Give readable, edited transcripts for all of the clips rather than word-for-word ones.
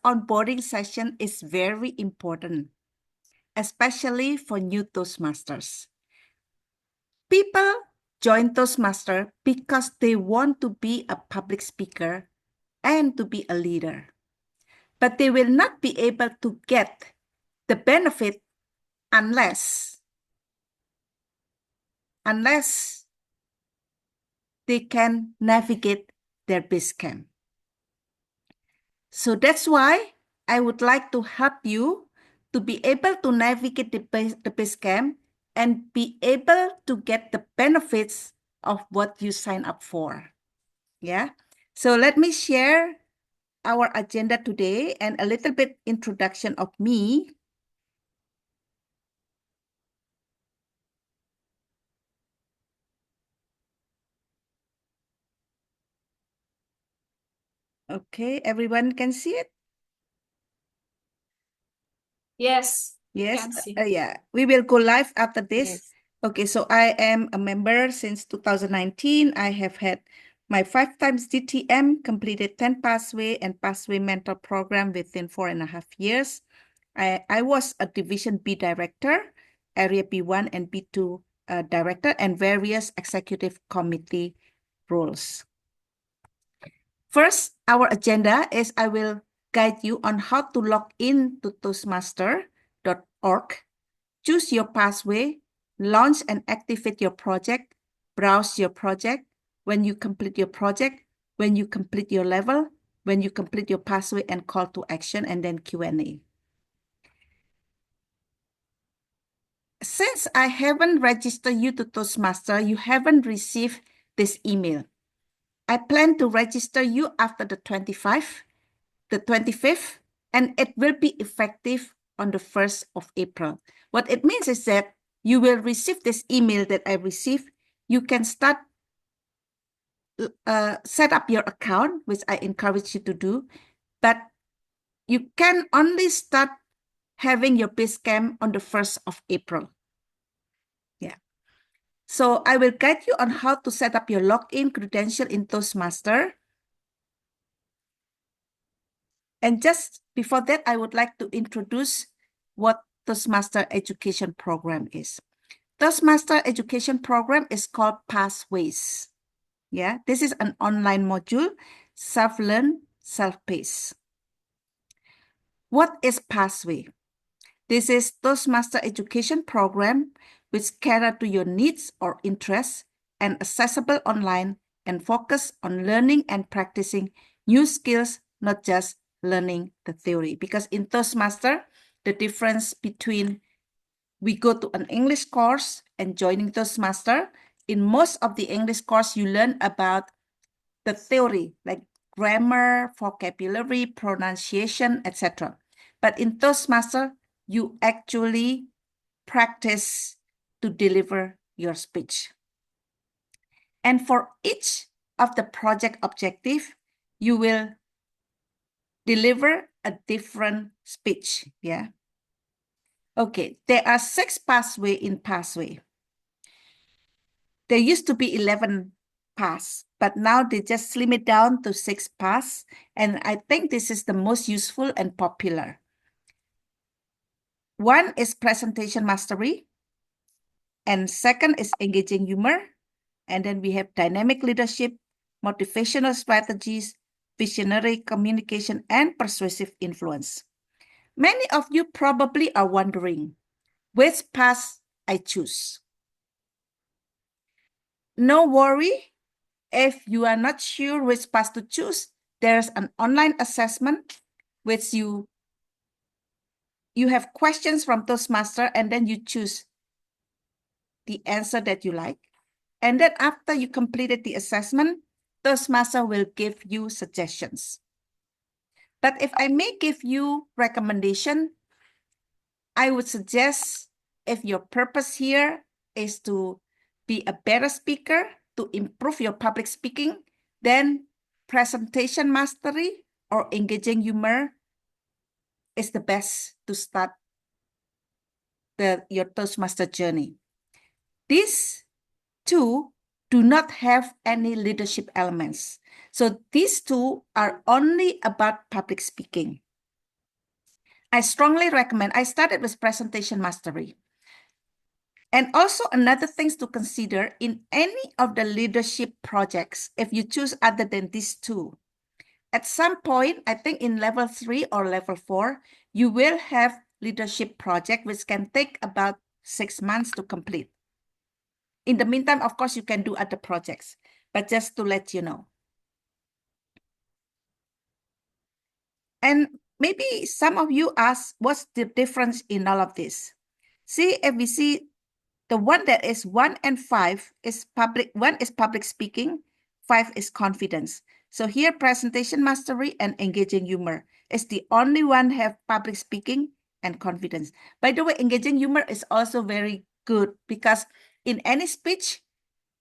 onboarding session is very important, especially for new Toastmasters. People join Toastmasters because they want to be a public speaker and to be a leader. But they will not be able to get the benefit unless they can navigate their basecamp. So that's why I would like to help you to be able to navigate the basecamp and be able to get the benefits of what you sign up for. Yeah. So let me share our agenda today and a little bit introduction of me. Okay, everyone can see it? Yes. Yes, Can see. yeah, we will go live after this. Yes. Okay, so I am a member since 2019. I have had my 5 times DTM, completed 10 pathway and pathway mentor program within 4.5 years. I was a Division B director, Area B1 and B2 director, and various executive committee roles. First, our agenda is I will guide you on how to log in to Toastmaster.org, choose your pathway, launch and activate your project, browse your project, when you complete your project, when you complete your level, when you complete your pathway and call to action, and then Q&A. Since I haven't registered you to Toastmaster, you haven't received this email. I plan to register you after the 25th, and it will be effective on the 1st of April. What it means is that you will receive this email that I received. You can start set up your account, which I encourage you to do, but you can only start having your basecamp on the 1st of April. Yeah. So I will guide you on how to set up your login credential in Toastmaster. And just before that, I would like to introduce what Toastmaster Education Program is. Toastmaster Education Program is called Pathways. Yeah, this is an online module, self-learn, self-paced. What is Pathway? This is Toastmaster Education Program which cater to your needs or interests and accessible online and focus on learning and practicing new skills, not just learning the theory. Because in Toastmaster, the difference between we go to an English course and joining Toastmaster, in most of the English course, you learn about the theory, like grammar, vocabulary, pronunciation, etc. But in Toastmaster, you actually practice to deliver your speech. And for each of the project objective, you will deliver a different speech. Yeah. Okay, there are 6 pathways in pathway. There used to be 11 paths, but now they just slim it down to 6 paths. And I think this is the most useful and popular. One is presentation mastery. And second is engaging humor. And then we have dynamic leadership, motivational strategies, visionary communication, and persuasive influence. Many of you probably are wondering, which path I choose? No worry, if you are not sure which path to choose, there's an online assessment which you have questions from Toastmaster and then you choose the answer that you like. And then after you completed the assessment, Toastmaster will give you suggestions. But if I may give you recommendation, I would suggest if your purpose here is to be a better speaker, to improve your public speaking, then presentation mastery or engaging humor is the best to start your Toastmaster journey. These two do not have any leadership elements. So these two are only about public speaking. I strongly recommend, I started with presentation mastery. And also another things to consider in any of the leadership projects, if you choose other than these two, at some point, I think in level 3 or level 4, you will have leadership project, which can take about 6 months to complete. In the meantime, of course, you can do other projects, but just to let you know. And maybe some of you ask, what's the difference in all of this? See, if we see the one that is 1 and 5 is public, 1 is public speaking, 5 is confidence. So here, presentation mastery and engaging humor is the only one have public speaking and confidence. By the way, engaging humor is also very good because in any speech,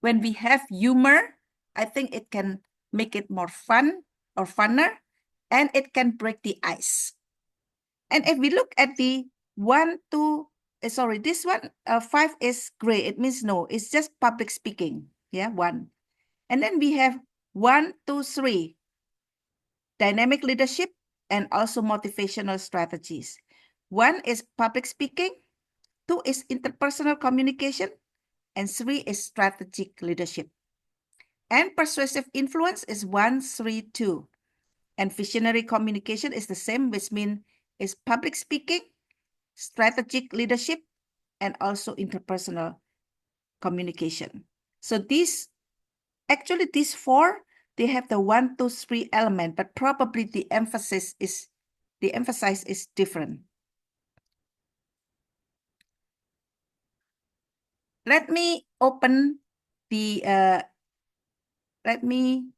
when we have humor, I think it can make it more fun or funner, and it can break the ice. And if we look at the 1, 2, sorry, this one, 5 is gray. It means no, it's just public speaking. Yeah, 1. And then we have 1, 2, 3, dynamic leadership and also motivational strategies. 1 is public speaking, 2 is interpersonal communication, and 3 is strategic leadership. And persuasive influence is 1, 3, 2. And visionary communication is the same, which means is public speaking, strategic leadership, and also interpersonal communication. So these 4, they have the 1, 2, 3 element, but probably the emphasis is different. Let me open the let me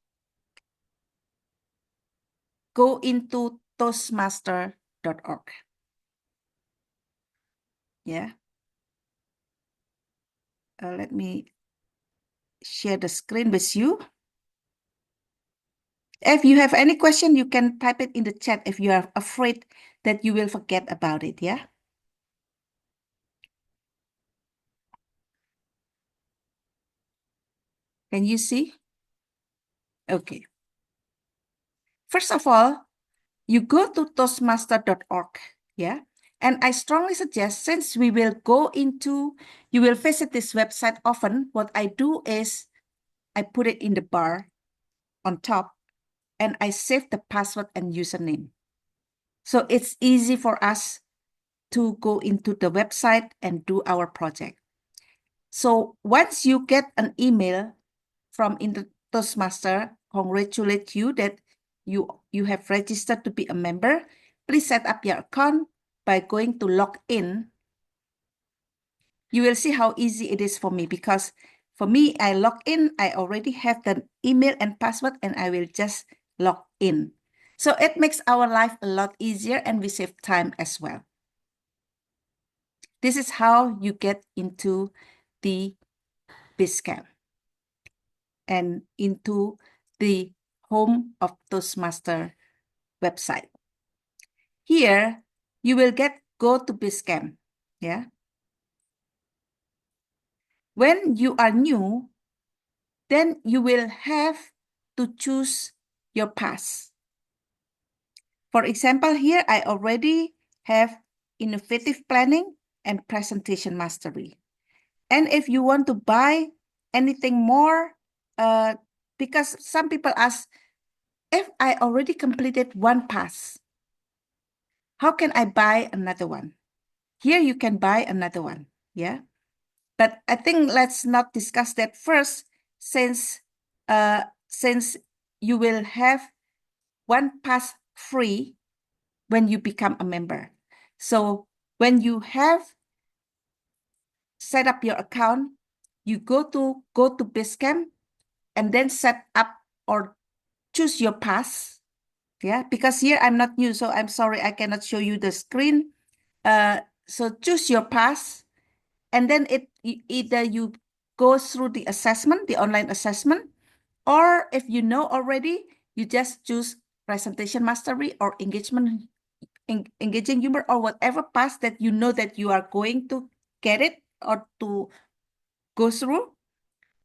go into toastmaster.org. Yeah. Let me share the screen with you. If you have any question, you can type it in the chat if you are afraid that you will forget about it, yeah? Can you see? Okay. First of all, you go to toastmaster.org, yeah? And I strongly suggest, since we will go into, you will visit this website often, what I do is I put it in the bar on top and I save the password and username. So it's easy for us to go into the website and do our project. So once you get an email from Toastmaster, congratulate you that you have registered to be a member, please set up your account by going to log in. You will see how easy it is for me, because for me, I log in, I already have the email and password, and I will just log in. So it makes our life a lot easier and we save time as well. This is how you get into the basecamp and into the home of Toastmaster website. Here, you will go to basecamp. Yeah. When you are new, then you will have to choose your path. For example, here I already have innovative planning and presentation mastery. And if you want to buy anything more, because some people ask, if I already completed one pass, how can I buy another one? Here you can buy another one, yeah? But I think let's not discuss that first, since you will have one pass free when you become a member. So when you have set up your account, you go to Basecamp and then set up or choose your pass. Yeah, because here I'm not new, so I'm sorry I cannot show you the screen. So choose your pass, and then either you go through the assessment, the online assessment, or if you know already, you just choose presentation mastery or engaging humor, or whatever path that you know that you are going to get it or to go through.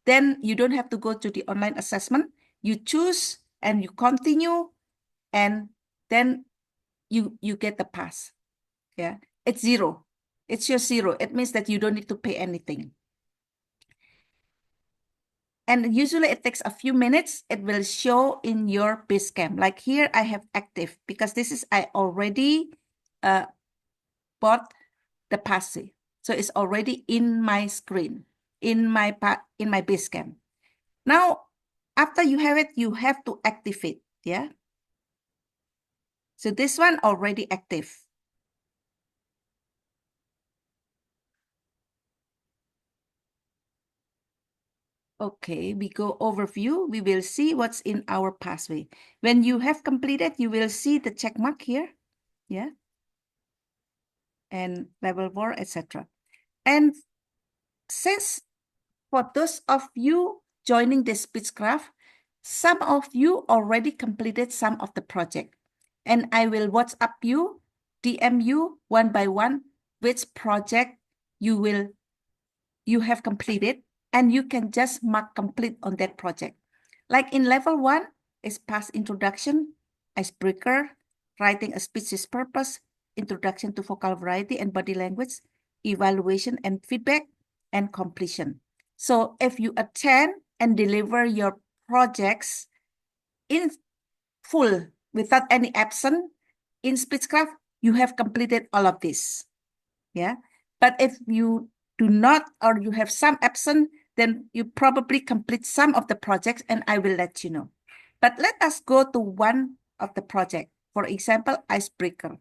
Then you don't have to go to the online assessment. You choose and you continue, and then you get the pass. Yeah, it's zero. It's your zero. It means that you don't need to pay anything. And usually it takes a few minutes. It will show in your basecamp. Like here, I have active because this is, I already bought the password. So it's already in my screen, in my basecamp. Now, after you have it, you have to activate. Yeah. So this one already active. Okay, we go overview. We will see what's in our pathway. When you have completed, you will see the check mark here. Yeah. And level 4, etc. And since for those of you joining the Speechcraft, some of you already completed some of the project. And I will WhatsApp you, DM you one by one, which project you have completed, and you can just mark complete on that project. Like in level 1 is past introduction, icebreaker, writing a speech's purpose, introduction to vocal variety and body language, evaluation and feedback, and completion. So if you attend and deliver your projects in full without any absent in Speechcraft, you have completed all of this. Yeah. But if you do not, or you have some absent, then you probably complete some of the projects and I will let you know. But let us go to one of the project. For example, icebreaker.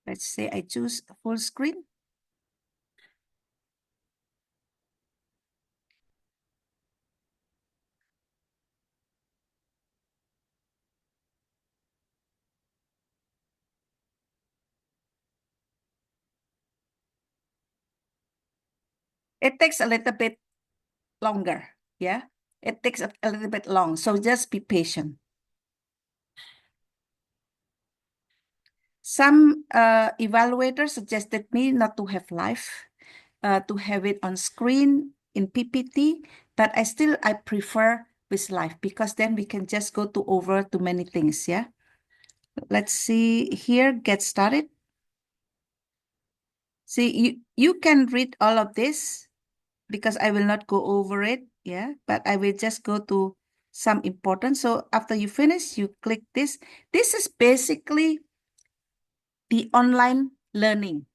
Let's say I choose full screen. It takes a little bit longer. Yeah. It takes a little bit long. So just be patient. Some evaluators suggested me not to have live, to have it on screen in PPT, but I prefer with live because then we can just go to over to many things. Yeah. Let's see here, get started. See, you can read all of this because I will not go over it. Yeah, but I will just go to some important. So after you finish, you click this. This is basically the online learning.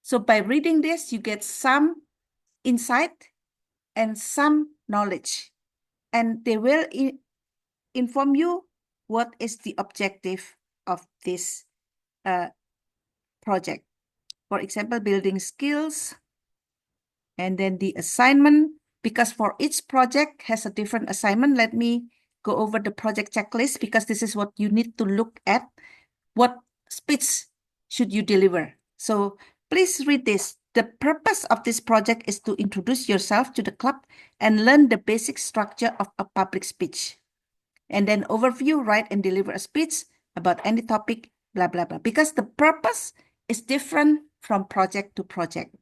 So by reading this, you get some insight and some knowledge, and they will inform you what is the objective of this project. For example, building skills, and then the assignment, because for each project has a different assignment. Let me go over the project checklist because this is what you need to look at. What speech should you deliver? So please read this. The purpose of this project is to introduce yourself to the club and learn the basic structure of a public speech. And then overview, write and deliver a speech about any topic, blah, blah, blah. Because the purpose is different from project to project.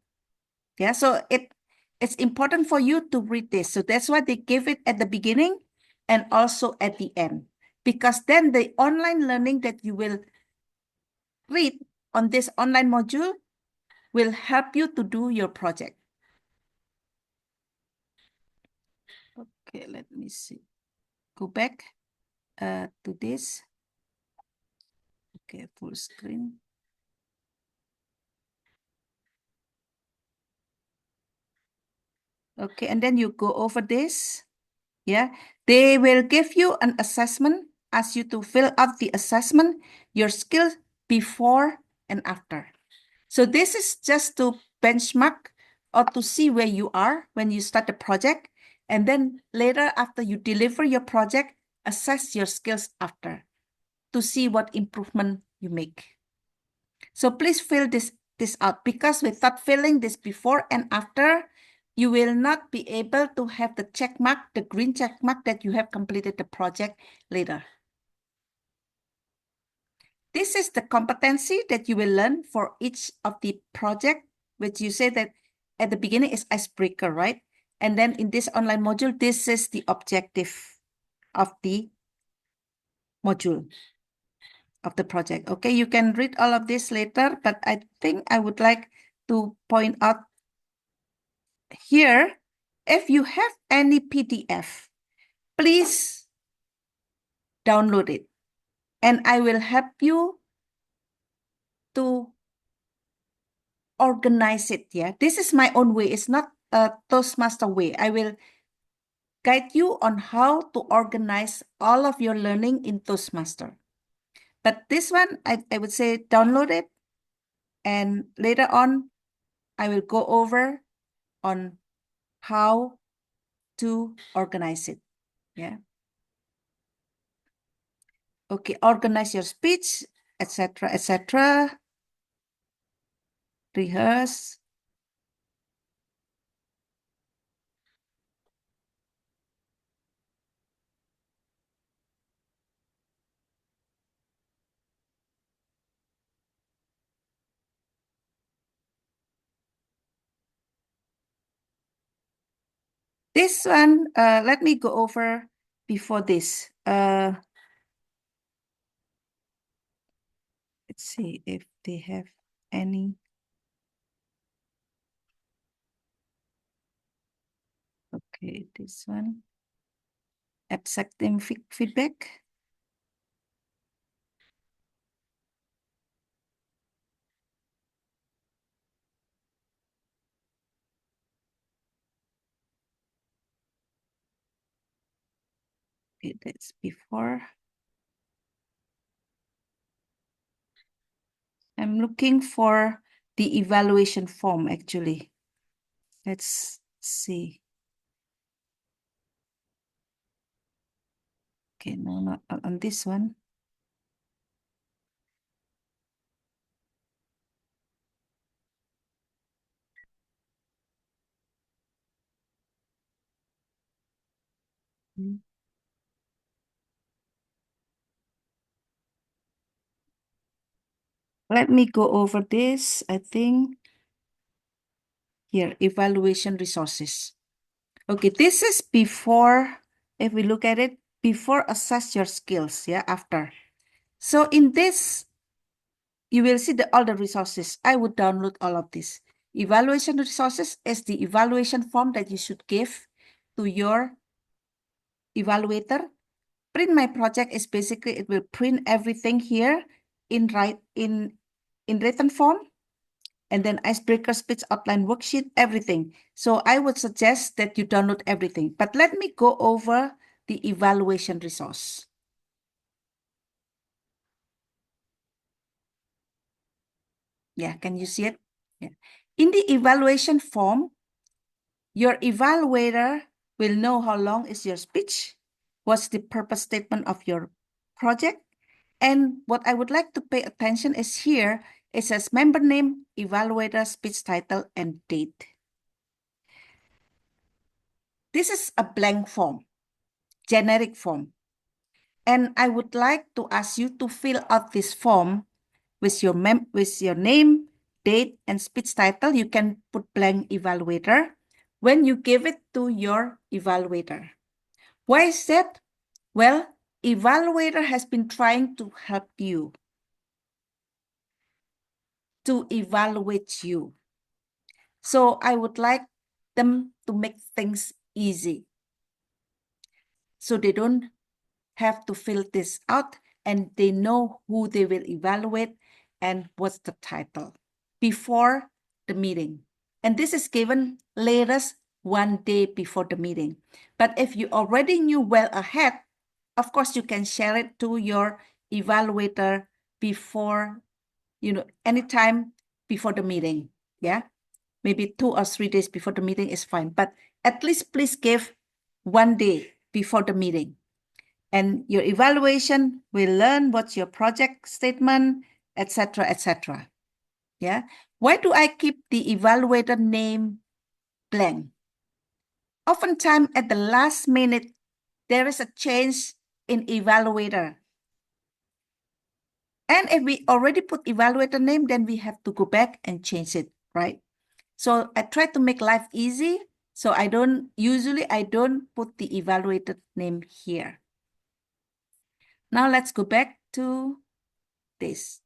Yeah, so it's important for you to read this. So that's why they give it at the beginning and also at the end. Because then the online learning that you will read on this online module will help you to do your project. Okay, let me see. Go back to this. Okay, full screen. Okay, and then you go over this. Yeah, they will give you an assessment, ask you to fill out the assessment, your skills before and after. So this is just to benchmark or to see where you are when you start the project. And then later, after you deliver your project, assess your skills after to see what improvement you make. So please fill this out, because without filling this before and after, you will not be able to have the check mark, the green check mark that you have completed the project later. This is the competency that you will learn for each of the project, which you say that at the beginning is icebreaker, right? And then in this online module, this is the objective. of the module of the project. Okay, you can read all of this later, but I think I would like to point out here, if you have any PDF, please download it. And I will help you to organize it. Yeah, this is my own way. It's not a Toastmaster way. I will guide you on how to organize all of your learning in Toastmaster. But this one, I would say download it. And later on, I will go over on how to organize it. Yeah. Okay, organize your speech, etc., etc. Rehearse. This one, let me go over before this. Let's see if they have any. Okay, this one. Accepting feedback. Okay, that's before. I'm looking for the evaluation form actually. Let's see. Okay, no, not on this one. Let me go over this. I think here, evaluation resources. Okay, this is before, if we look at it, before assess your skills, yeah, after. So in this, you will see all the resources. I would download all of this. Evaluation resources is the evaluation form that you should give to your evaluator. Print my project is basically, it will print everything here in written form. And then icebreaker, speech outline, worksheet, everything. So I would suggest that you download everything. But let me go over the evaluation resource. Yeah, can you see it? Yeah. In the evaluation form, your evaluator will know how long is your speech, what's the purpose statement of your project. And what I would like to pay attention is here, it says member name, evaluator, speech title, and date. This is a blank form, generic form. And I would like to ask you to fill out this form with your name, date, and speech title. You can put blank evaluator when you give it to your evaluator. Why is that? Well, evaluator has been trying to help you, to evaluate you. So I would like them to make things easy, so they don't have to fill this out and they know who they will evaluate and what's the title before the meeting. And this is given latest 1 day before the meeting. But if you already knew well ahead, of course, you can share it to your evaluator before, anytime before the meeting. Yeah, maybe 2 or 3 days before the meeting is fine. But at least please give 1 day before the meeting. And your evaluation will learn what's your project statement, etc., etc. Yeah. Why do I keep the evaluator name blank? Oftentimes at the last minute, there is a change in evaluator. And if we already put evaluator name, then we have to go back and change it, right? So I try to make life easy. So I don't put the evaluator name here. Now let's go back to this.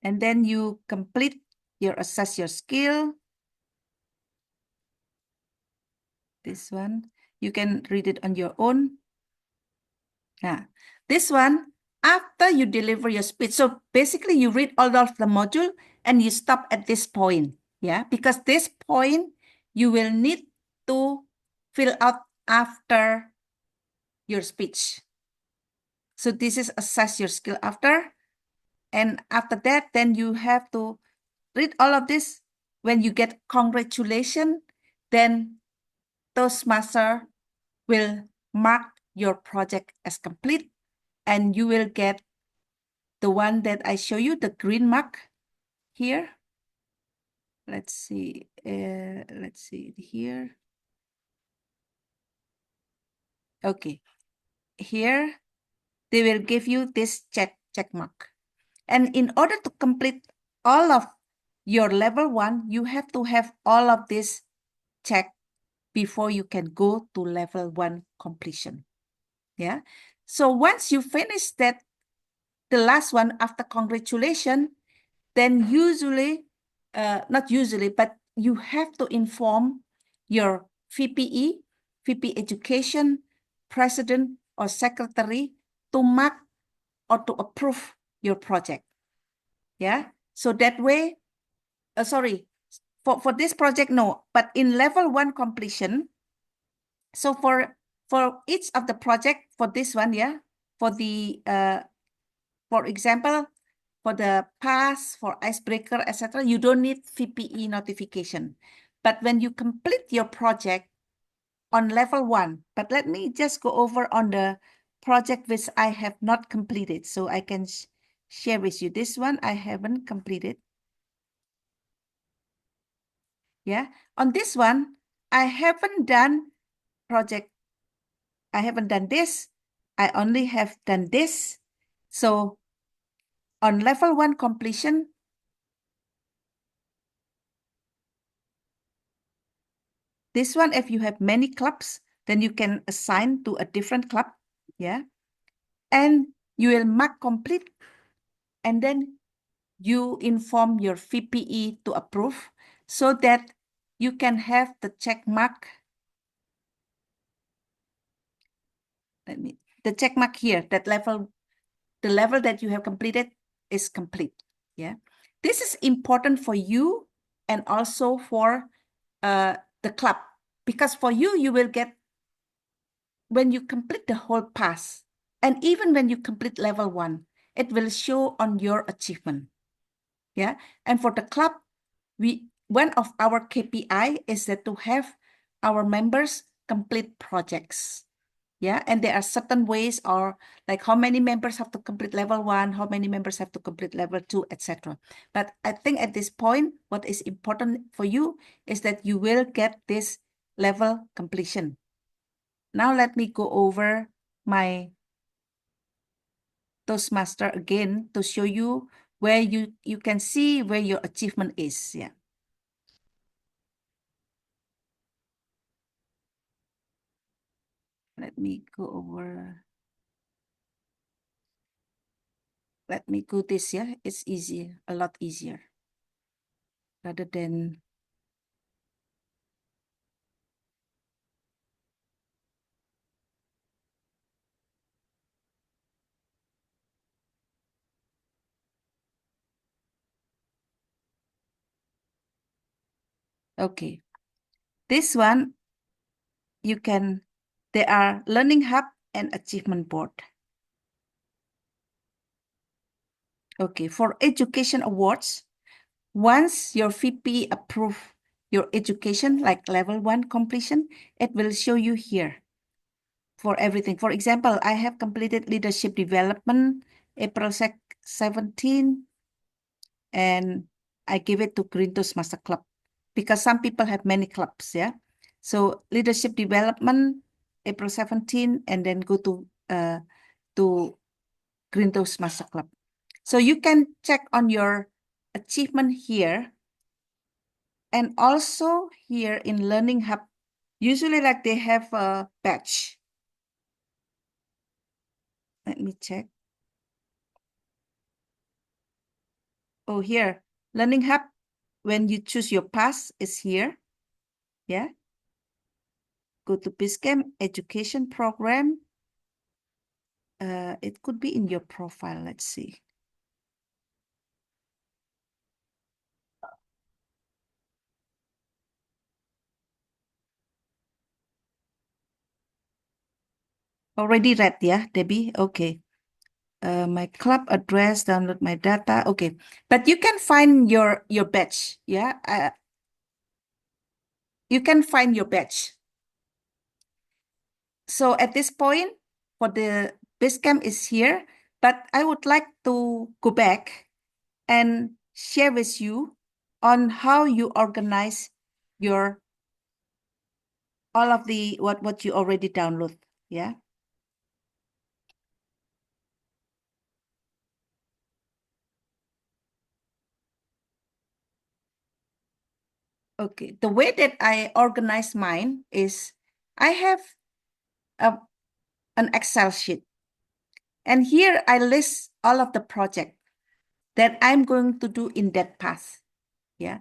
And then you complete your assess your skill. This one, you can read it on your own. Yeah, this one, after you deliver your speech. So basically you read all of the module and you stop at this point. Yeah, because this point you will need to fill out after your speech. So this is assess your skill after. And after that, then you have to read all of this. When you get congratulations, then Toastmaster will mark your project as complete, and you will get the one that I show you, the green mark here. Let's see here. Okay, here they will give you this check mark. And in order to complete all of your level 1, you have to have all of this check before you can go to level 1 completion. Yeah. So once you finish that, the last one after congratulations, then usually, not usually, but you have to inform your VP education, president or secretary to mark or to approve your project. Yeah. So that way, sorry, for this project, no, but in level 1 completion, so for each of the project, for this one, yeah, for the for example, for the pass, for icebreaker, etc., you don't need VPE notification. But when you complete your project on level 1, but let me just go over on the project which I have not completed, so I can share with you. This one I haven't completed. Yeah, on this one, I haven't done project. I haven't done this. I only have done this. So on level 1 completion, this one, if you have many clubs, then you can assign to a different club. Yeah. And you will mark complete. And then you inform your VPE to approve so that you can have the check mark. The check mark here, that level, the level that you have completed is complete. Yeah. This is important for you and also for the club, because for you, you will get, when you complete the whole pass, and even when you complete level 1, it will show on your achievement. Yeah. And for the club, one of our KPI is that to have our members complete projects. Yeah. And there are certain ways, or like how many members have to complete level 1, how many members have to complete level 2, etc. But I think at this point, what is important for you is that you will get this level completion. Now let me go over my Toastmaster again to show you where you can see where your achievement is. Yeah. Let me go over. Let me go this, yeah. It's easier, a lot easier rather than. Okay. This one, there are Learning Hub and Achievement Board. Okay, for education awards, once your VP approve your education, like level 1 completion, it will show you here for everything. For example, I have completed leadership development April 17, and I give it to Green Toastmaster Club because some people have many clubs, yeah. So leadership development April 17, and then go to Green Toastmaster Club. So you can check on your achievement here, and also here in Learning Hub Usually like they have a batch. Let me check. Oh, here, Learning Hub, when you choose your path is here. Yeah. Go to basecamp education program. It could be in your profile. Let's see. Already read, yeah, Debbie? Okay. My club address, download my data. Okay. But you can find your batch, yeah? You can find your batch. So at this point, for the Basecamp is here, but I would like to go back and share with you on how you organize your all of the what you already download. Yeah. Okay. The way that I organize mine is I have an Excel sheet. And here I list all of the project that I'm going to do in that path. Yeah.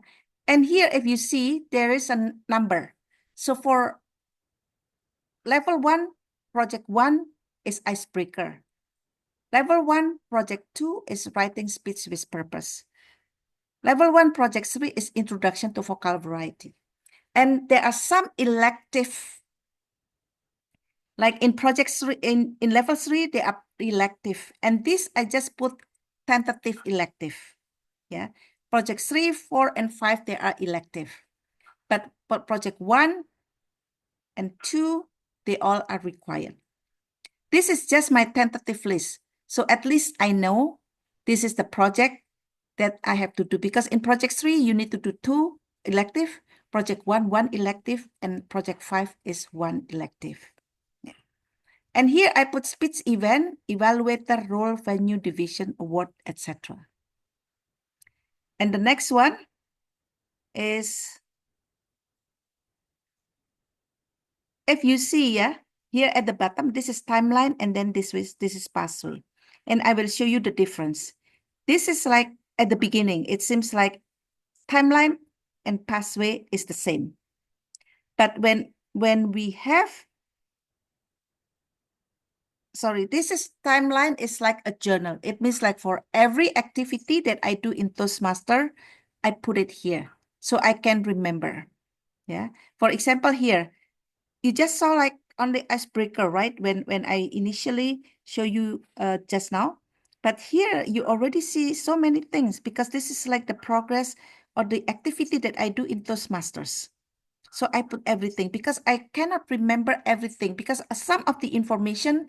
And here, if you see, there is a number. So for level 1, project 1 is icebreaker. Level 1, project 2 is writing speech with purpose. Level 1, project 3 is introduction to vocal variety. And there are some elective, like in project 3, in level 3, they are elective. And this I just put tentative elective. Yeah. Project 3, 4, and 5, they are elective. But project 1 and 2, they all are required. This is just my tentative list. So at least I know this is the project that I have to do, because in project 3, you need to do 2 elective, project 1, 1 elective, and project 5 is 1 elective. Yeah. And here I put speech event, evaluator, role, venue, division, award, etc. And the next one is, if you see, yeah, here at the bottom, this is timeline, and then this is pathway. And I will show you the difference. This is like at the beginning, it seems like timeline and pathway is the same. But when we have, sorry, this is timeline is like a journal. It means like for every activity that I do in Toastmaster, I put it here so I can remember. Yeah. For example, here, you just saw like on the icebreaker, right? When I initially show you just now. But here you already see so many things, because this is like the progress or the activity that I do in Toastmasters. So I put everything because I cannot remember everything, because some of the information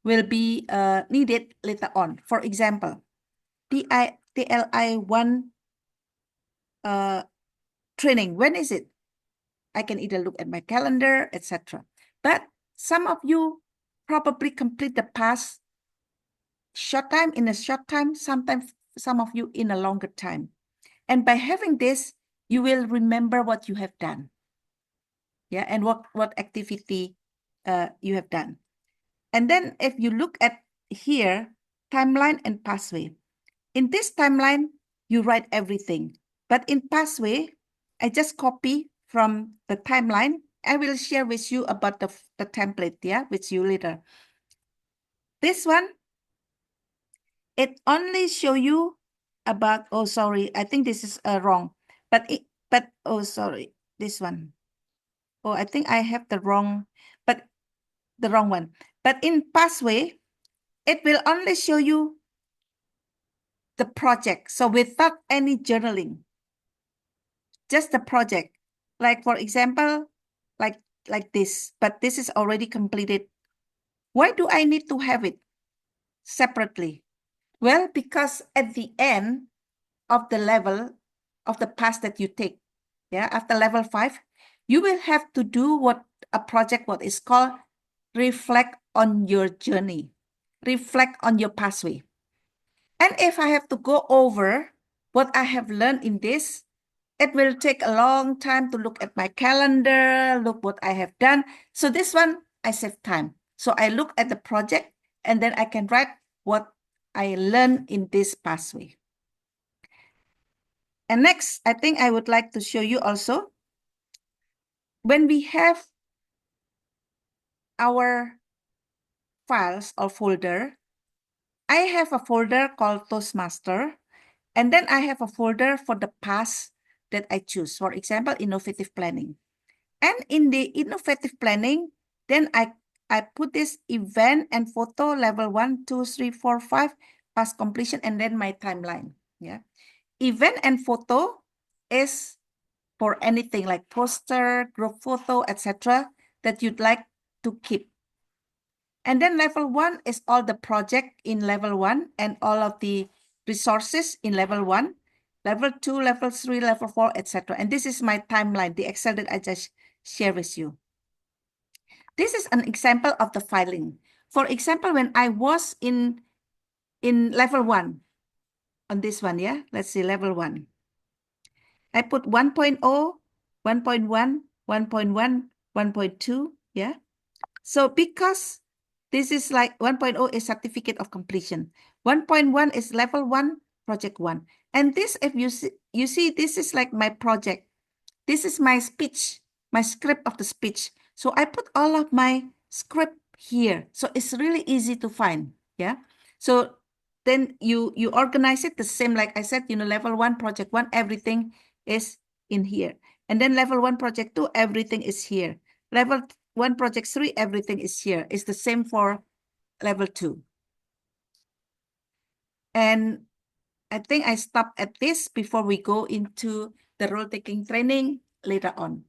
will be needed later on. For example, TLI1 training, when is it? I can either look at my calendar, etc. But some of you probably complete the past short time, in a short time, sometimes some of you in a longer time. And by having this, you will remember what you have done. Yeah, and what activity you have done. And then if you look at here, timeline and pathway. In this timeline, you write everything. But in pathway, I just copy from the timeline. I will share with you about the template, yeah, with you later. This one, it only show you about, oh, sorry, I think this is wrong. Oh, sorry, this one. Oh, I think I have the wrong one. But in pathway, it will only show you the project. So without any journaling, just the project. Like for example, like this, but this is already completed. Why do I need to have it separately? Well, because at the end of the level of the path that you take, yeah, after level 5, you will have to do what is called reflect on your journey, reflect on your pathway. And if I have to go over what I have learned in this, it will take a long time to look at my calendar, look what I have done. So this one, I save time. So I look at the project and then I can write what I learned in this pathway. And next, I think I would like to show you also, when we have our files or folder, I have a folder called Toastmaster, and then I have a folder for the path that I choose. For example, innovative planning. And in the innovative planning, then I put this event and photo level 1, 2, 3, 4, 5, past completion, and then my timeline. Yeah. Event and photo is for anything like poster, group photo, etc. that you'd like to keep. And then level 1 is all the project in level 1 and all of the resources in level 1, level 2, level 3, level 4, etc. And this is my timeline, the Excel that I just shared with you. This is an example of the filing. For example, when I was in level 1, on this one, yeah, let's see, level 1. I put 1.0, 1.1, 1.1, 1.2, yeah. So because this is like 1.0 is certificate of completion. 1.1 is level 1, project 1. And this, if you see, this is like my project. This is my speech, my script of the speech. So I put all of my script here. So it's really easy to find. Yeah. So then you organize it the same, like I said, level 1, project 1, everything is in here. And then level 1, project 2, everything is here. Level 1, project 3, everything is here. It's the same for level 2. And I think I stop at this before we go into the role-taking training later on.